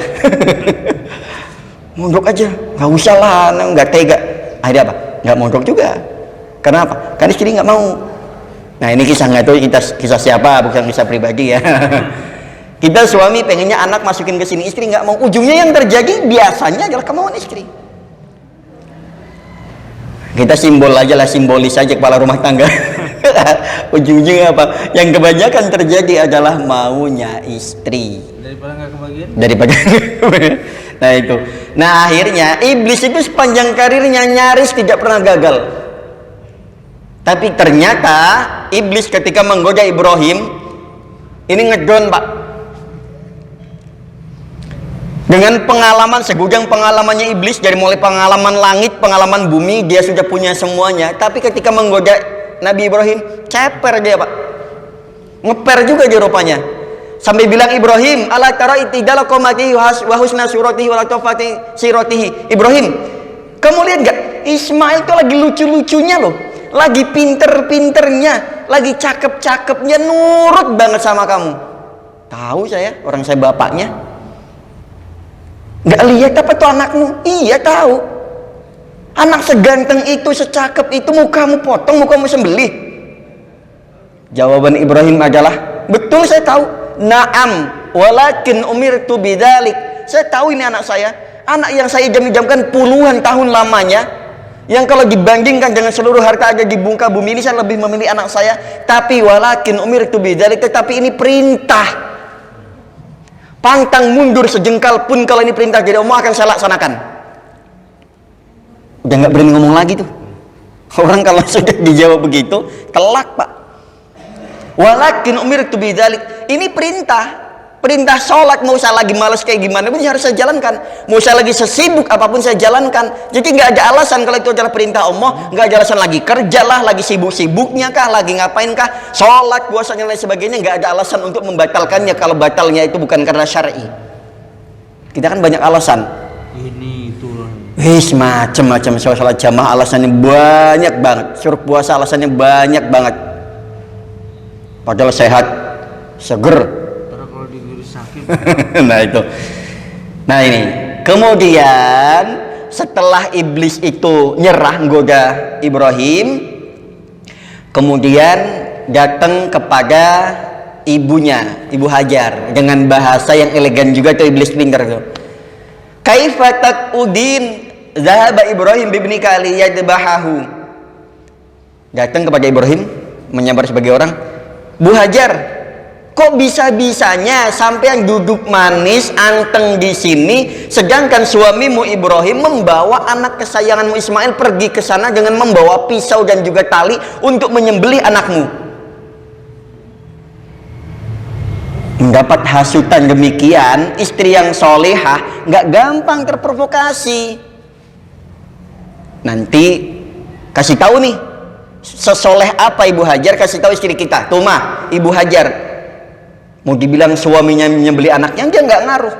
Mondok aja, nggak usah lah, nggak tega. Akhirnya apa? Nggak mondok juga. Kenapa? Kan istri nggak mau. Nah ini kisah nggak tahu kisah siapa, bukan kisah pribadi ya. Kita suami pengennya anak masukin ke sini, istri nggak mau. Ujungnya yang terjadi biasanya adalah kemauan istri. Kita simbol aja lah, simbolis aja kepala rumah tangga. Ujung-ujungnya apa? Yang kebanyakan terjadi adalah maunya istri. Daripada nggak kebagian? Daripada nah itu. Nah akhirnya iblis itu sepanjang karirnya nyaris tidak pernah gagal. Tapi ternyata iblis ketika menggoda Ibrahim ini ngedon Pak. Dengan pengalaman, segudang pengalamannya iblis, dari mulai pengalaman langit, pengalaman bumi, dia sudah punya semuanya. Tapi ketika menggoda Nabi Ibrahim, ceper dia Pak, ngeper juga dia rupanya. Sampai bilang Ibrahim, ala tara itidala qomatihi wa husna suratihi wa latafati siratihi. Ibrahim, kamu lihat gak? Ismail tuh lagi lucu-lucunya loh, lagi pinter-pinternya, lagi cakep-cakepnya, nurut banget sama kamu. Tahu saya, orang saya bapaknya. Nggak lihat apa tuh anakmu? Iya tahu. Anak seganteng itu, secakep itu, mukamu potong, mukamu sembelih. Jawaban Ibrahim adalah, betul saya tahu. Naam, walakin umirtu bidzalik. Saya tahu ini anak saya, anak yang saya idam-idamkan puluhan tahun lamanya, yang kalau dibandingkan dengan seluruh harta ada di muka bumi ini, saya lebih memilih anak saya. Tapi walakin umirtu bidzalik, tetapi ini perintah. Pantang mundur sejengkal pun kalau ini perintah jadi Allah akan saya laksanakan. Udah nggak berani ngomong lagi tuh. Orang kalau sudah dijawab begitu, telak Pak. Walakin umirtu bidzalik. Ini perintah. Perintah sholat, mau saya lagi malas kayak gimana pun harus saya jalankan. Mau saya lagi sesibuk apapun saya jalankan. Jadi nggak ada alasan kalau itu adalah perintah Allah. Nggak ada alasan lagi kerja lah, lagi sibuk-sibuknya kah, lagi ngapain kah, sholat, puasa dan lain sebagainya. Nggak ada alasan untuk membatalkannya kalau batalnya itu bukan karena syar'i. Kita kan banyak alasan. Ini itu. Macam-macam. Sholat jamaah alasannya banyak banget. Suruh puasa alasannya banyak banget. Padahal sehat, seger. Nah itu. Nah ini. Kemudian setelah iblis itu nyerah menggoda Ibrahim, kemudian datang kepada ibunya, Ibu Hajar, dengan bahasa yang elegan juga tuh, iblis pintar tuh. Kaifatat udin zahaba Ibrahim bibni kali yadbahahu. Datang kepada Ibrahim menyamar sebagai orang, Bu Hajar, kok bisa-bisanya sampai yang duduk manis anteng di sini, sedangkan suamimu Ibrahim membawa anak kesayanganmu Ismail pergi ke sana dengan membawa pisau dan juga tali untuk menyembelih anakmu. Mendapat hasutan demikian, istri yang solehah nggak gampang terprovokasi. Nanti kasih tahu nih, sesoleh apa Ibu Hajar, kasih tahu istri kita. Tuh mah Ibu Hajar, mau dibilang suaminya menyembelih anaknya, dia nggak ngaruh.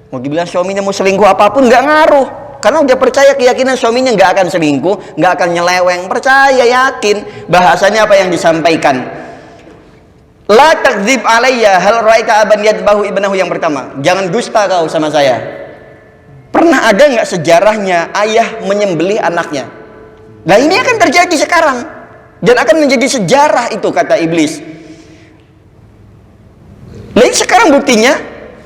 Mau dibilang suaminya mau selingkuh apapun, nggak ngaruh. Karena udah percaya keyakinan suaminya nggak akan selingkuh, nggak akan nyeleweng, percaya, yakin. Bahasanya apa yang disampaikan? La takdzib alayya hal ra'aita aban yadbahu ibnahu, yang pertama. Jangan dusta kau sama saya. Pernah ada nggak sejarahnya ayah menyembelih anaknya? Nah ini akan terjadi sekarang dan akan menjadi sejarah itu, kata iblis. Lain sekarang buktinya,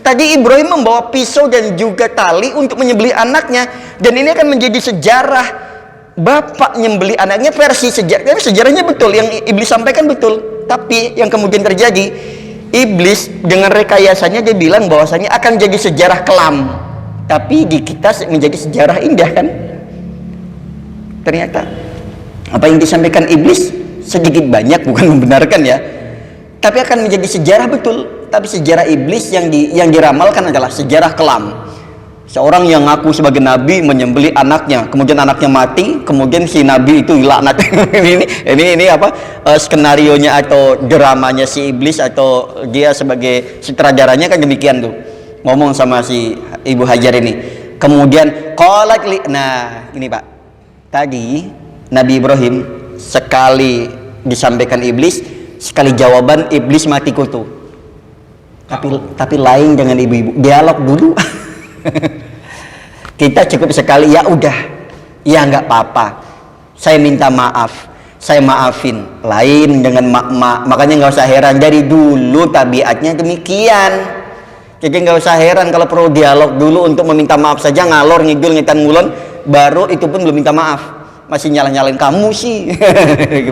tadi Ibrahim membawa pisau dan juga tali untuk menyembelih anaknya, dan ini akan menjadi sejarah bapak menyembelih anaknya versi sejarah. Sejarahnya betul, yang iblis sampaikan betul, tapi yang kemudian terjadi, iblis dengan rekayasanya dia bilang bahwasanya akan jadi sejarah kelam, tapi di kita menjadi sejarah indah kan. Ternyata apa yang disampaikan iblis sedikit banyak bukan membenarkan ya, tapi akan menjadi sejarah betul. Tapi sejarah iblis yang diramalkan adalah sejarah kelam. Seorang yang ngaku sebagai nabi menyembelih anaknya, kemudian anaknya mati, kemudian si nabi itu laknat. ini apa skenarionya atau dramanya si iblis, atau dia sebagai sutradaranya kan demikian tuh. Ngomong sama si Ibu Hajar ini. Kemudian qalat li, nah ini Pak. Tadi Nabi Ibrahim sekali disampaikan iblis, sekali jawaban iblis mati kutu. Tapi lain dengan ibu-ibu, dialog dulu. Kita cukup sekali, ya udah, ya nggak apa-apa, saya minta maaf, saya maafin. Lain dengan mak-mak, makanya nggak usah heran, dari dulu tabiatnya demikian. Jadi nggak usah heran kalau perlu dialog dulu untuk meminta maaf saja, ngalor ngidul ngitan ngulon, baru itu pun belum minta maaf, masih nyalain kamu sih.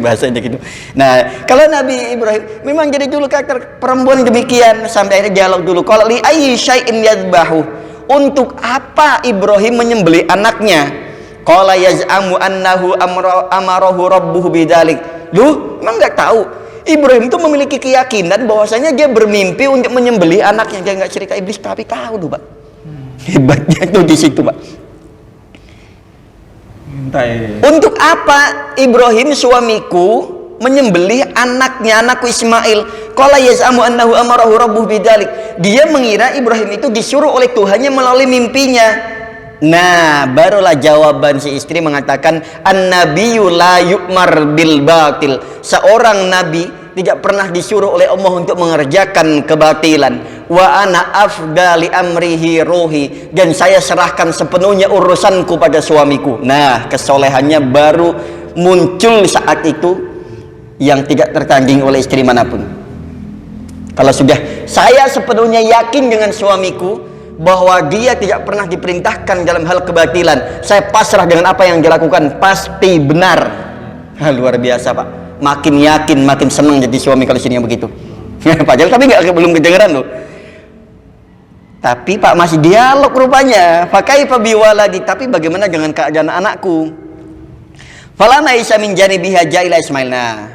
Bahasanya gitu. Nah, kalau Nabi Ibrahim memang jadi dulu karakter perempuan demikian, sampai akhirnya dialog dulu. Kalau li ayyi syai'in yadbahu, untuk apa Ibrahim menyembelih anaknya? Qala yaz'amu annahu amarahu rabbuhu bidzalik. Lu emang enggak tahu Ibrahim itu memiliki keyakinan bahwasanya dia bermimpi untuk menyembelih anaknya. Dia enggak cerita iblis, tapi tahu tuh, Pak. Hebatnya tuh di situ, Pak. Untuk apa Ibrahim suamiku menyembelih anaknya, anakku Ismail? Qala yaz'amu annahu amarahu rabbuhu bidzalik. Dia mengira Ibrahim itu disuruh oleh Tuhannya melalui mimpinya. Nah, barulah jawaban si istri mengatakan, an-nabiyyu la yu'mar bil batil. Seorang nabi tidak pernah disuruh oleh Allah untuk mengerjakan kebatilan. Wa ana afdali amrihi ruhi, dan saya serahkan sepenuhnya urusanku pada suamiku. Nah, kesolehannya baru muncul saat itu yang tidak tertanding oleh istri manapun. Kalau sudah saya sepenuhnya yakin dengan suamiku bahwa dia tidak pernah diperintahkan dalam hal kebatilan, saya pasrah dengan apa yang dilakukan, pasti benar. Luar biasa, Pak. Makin yakin, makin senang jadi suami kalau sini yang begitu. Padahal tapi belum kedengeran loh. Tapi Pak masih dialog rupanya. Pakai pabiwa lagi. Tapi bagaimana dengan keadaan anakku? Falana Isa min janibiha jaila Ismail. Nah,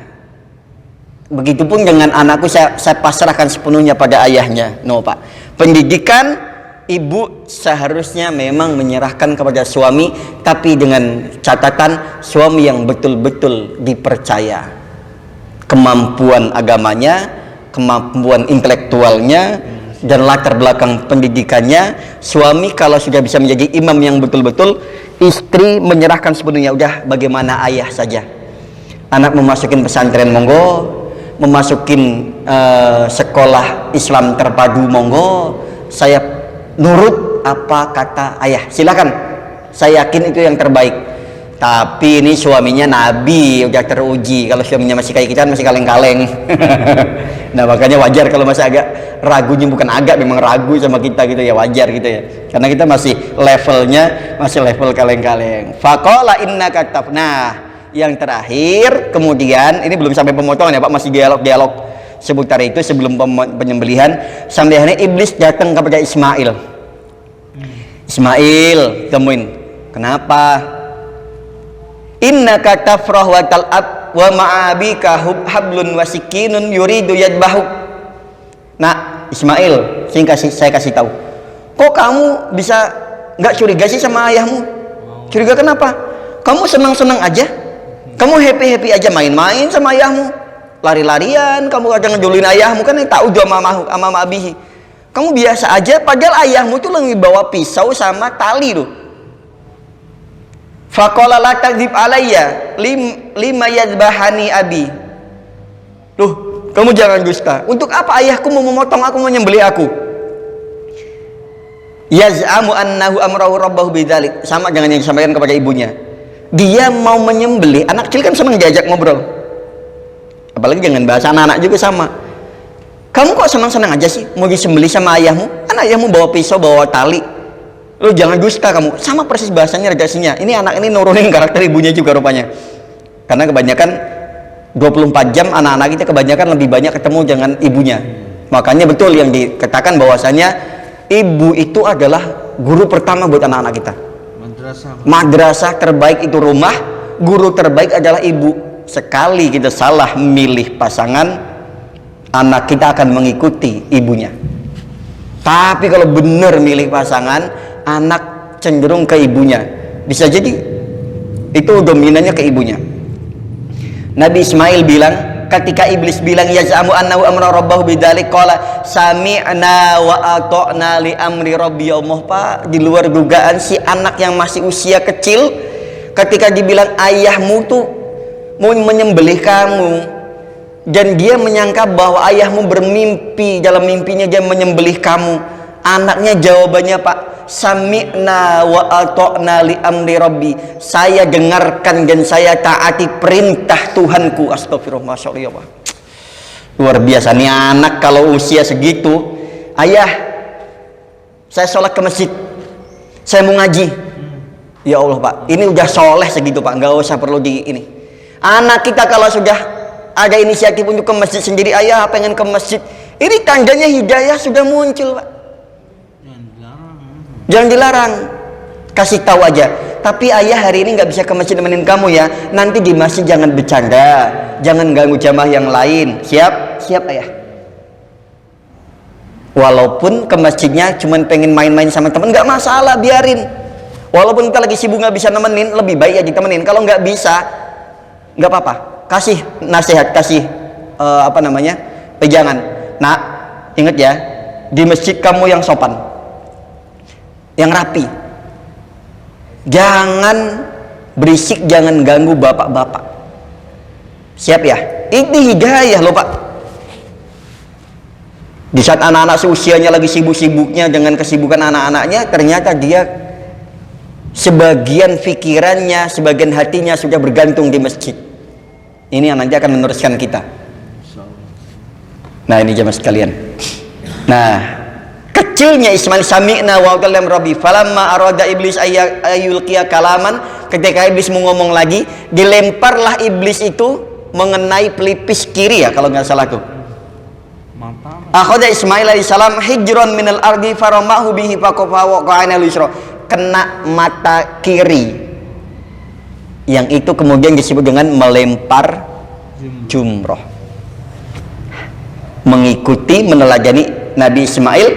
begitupun dengan anakku, saya pasrahkan sepenuhnya pada ayahnya. No Pak. Pendidikan ibu seharusnya memang menyerahkan kepada suami, tapi dengan catatan suami yang betul-betul dipercaya. Kemampuan agamanya, kemampuan intelektualnya, dan latar belakang pendidikannya. Suami kalau sudah bisa menjadi imam yang betul-betul, istri menyerahkan sepenuhnya. Udah bagaimana ayah saja. Anak memasukin pesantren monggo, memasukin sekolah Islam terpadu monggo, saya nurut apa kata ayah, silakan, saya yakin itu yang terbaik. Tapi ini suaminya nabi, udah teruji. Kalau suaminya masih kayak kita masih kaleng-kaleng. Nah makanya wajar kalau masih agak ragunya, bukan agak, memang ragu sama kita gitu ya, wajar gitu ya, karena kita masih levelnya masih level kaleng-kaleng. Faqala innaka taf. Nah yang terakhir kemudian, ini belum sampai pemotongan ya Pak, masih dialog-dialog seputar itu sebelum penyembelihan. Sampai akhirnya iblis datang kepada Ismail. Ismail temuin, kenapa? Innaka tafrah wa tal'ab wa ma'abika hablun wa sikinun yuridu yadbahu. Nah Ismail, saya kasih tahu, kok kamu bisa nggak curiga sih sama ayahmu? Curiga kenapa? Kamu senang-senang aja, kamu happy-happy aja main-main sama ayahmu, lari-larian, kamu kadang ngejulin ayahmu, kan tak udah sama abihi. Kamu biasa aja, padahal ayahmu tuh lagi bawa pisau sama tali loh. Faqala la takdzib alayya lima yadbahani abi. Loh, kamu jangan dusta. Untuk apa ayahku mau memotong aku, menyembelih aku? Yaz'amu annahu amrahu rabbahu bidzalik. Sama dengan yang disampaikan kepada ibunya. Dia mau menyembelih, anak kecil kan senang diajak ngobrol. Apalagi dengan bahasa anak-anak juga sama. Kamu kok senang-senang aja sih mau disembelih sama ayahmu? Kan ayahmu bawa pisau, bawa tali. Lu jangan dusta kamu. Sama persis bahasanya, redaksinya. Ini anak ini nurunin karakter ibunya juga rupanya. Karena kebanyakan 24 jam anak-anak kita kebanyakan lebih banyak ketemu dengan ibunya. Makanya betul yang dikatakan bahwasanya ibu itu adalah guru pertama buat anak-anak kita. Madrasah terbaik itu rumah, guru terbaik adalah ibu. Sekali kita salah milih pasangan, anak kita akan mengikuti ibunya. Tapi kalau benar milih pasangan, anak cenderung ke ibunya. Bisa jadi itu dominannya ke ibunya. Nabi Ismail bilang, ketika iblis bilang yaz'amu annahu amra rabbahu bidzalik qala sami'na wa ata'na li amri rabbi. Allah, Pak, di luar dugaan si anak yang masih usia kecil ketika dibilang ayahmu tuh mau menyembelih kamu, dan dia menyangka bahwa ayahmu bermimpi, dalam mimpinya dia menyembelih kamu. Anaknya jawabannya, Pak, sami'na wa ata'na li amri rabbi. Saya dengarkan dan saya taati perintah Tuhanku. Astagfirullah, Masya Allah, Pak. Luar biasa nih anak kalau usia segitu. Ayah, saya sholat ke masjid, saya mau ngaji. Ya Allah, Pak, ini udah soleh segitu, Pak, nggak usah perlu di ini. Anak kita kalau sudah ada inisiatif untuk ke masjid sendiri, ayah pengen ke masjid, ini tandanya hidayah sudah muncul, Pak. Jangan dilarang, kasih tahu aja. Tapi ayah hari ini nggak bisa ke masjid nemenin kamu ya. Nanti di masjid jangan bercanda, jangan ganggu jamaah yang lain. Siap? Siap, ayah. Walaupun ke masjidnya cuman pengen main-main sama temen, nggak masalah, biarin. Walaupun kita lagi sibuk nggak bisa nemenin, lebih baik ya ditemenin. Kalau nggak bisa, nggak apa-apa. Kasih nasihat, kasih pegangan. Nah, ingat ya, di masjid kamu yang sopan, yang rapi, jangan berisik, jangan ganggu bapak-bapak. Siap ya? Ini hidayah loh, Pak. Di saat anak-anak seusianya lagi sibuk-sibuknya dengan kesibukan anak-anaknya, ternyata dia sebagian pikirannya, sebagian hatinya sudah bergantung di masjid. Ini yang nanti akan meneruskan kita. Nah, ini jemaah sekalian. Nah, kecilnya Ismail, sami'na wa ata'na rabbi falamma arada iblis ayyulqiya kalaman. Ketika iblis mau ngomong lagi, dilemparlah iblis itu mengenai pelipis kiri ya kalau nggak salah tuh. Akhadha Ismail alaihissalam hijron minal ardi faramahu bihi faqafa wa qa'ana al-yusra. Kena mata kiri, yang itu kemudian disebut dengan melempar jumroh, mengikuti, meneladani Nabi Ismail.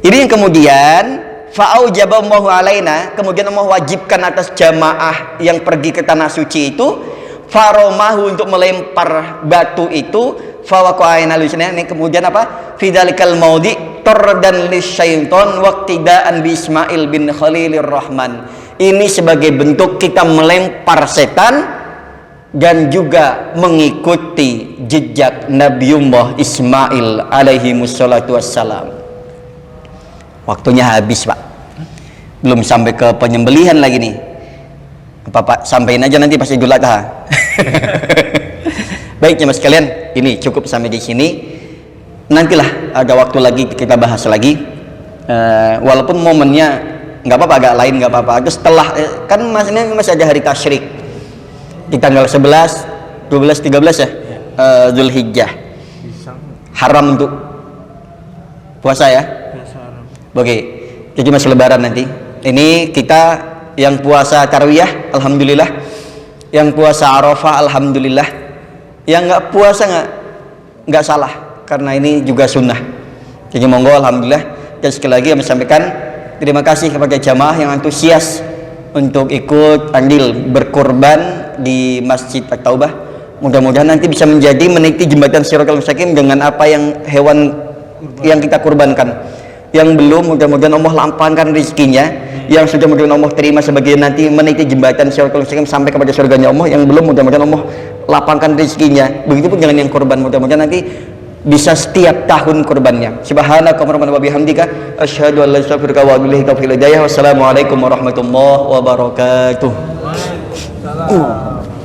Ini yang kemudian fa'aujaballahu alaina, kemudian Allah wajibkan atas jamaah yang pergi ke tanah suci itu, faromahu, untuk melempar batu itu, fawaqa'ina lusna. Ini kemudian apa? Fidzalikal maudi tardan lisyaiton waqtidaan bi Ismail bin Khalilur Rahman. Ini sebagai bentuk kita melempar setan dan juga mengikuti jejak Nabiullah Ismail alaihi wassalatu wassalam. Waktunya habis, Pak. Belum sampai ke penyembelihan lagi nih. Pak, sampaikan aja nanti pas Idul Adha. Baik jemaah sekalian, ini cukup sampai di sini. Nantilah ada waktu lagi kita bahas lagi. Walaupun momennya nggak apa-apa, agak lain nggak apa-apa. Terus setelah kan masih ada hari tasyrik di tanggal 11, 12, 13 ya, Zulhijjah. Haram untuk puasa ya. Oke, jadi masih lebaran nanti. Ini kita yang puasa tarwiyah, alhamdulillah. Yang puasa Arafah, alhamdulillah. Yang nggak puasa nggak salah, karena ini juga sunnah. Jadi monggo, alhamdulillah. Dan sekali lagi kami sampaikan terima kasih kepada jamaah yang antusias untuk ikut andil berkorban di Masjid At-Taubah. Mudah-mudahan nanti bisa meniti jembatan Shiratal Mustaqim dengan apa yang hewan yang kita kurbankan. Yang belum, mudah-mudahan Allah lampangkan rezekinya. yang sudah mudah Allah terima sebagian nanti meniti jembatan Siratal Mustaqim sampai kepada surganya Allah, yang belum mudah-mudahan Allah lapangkan rezekinya. Begitupun dengan yang kurban, mudah-mudahan nanti bisa setiap tahun kurbannya. Subhanakallahumma wa bihamdika asyhadu an la ilaha illa anta astaghfiruka wa atubu ilaik. Taufiq hidayah. Wassalamualaikum warahmatullahi wabarakatuh. Waalaikumsalam.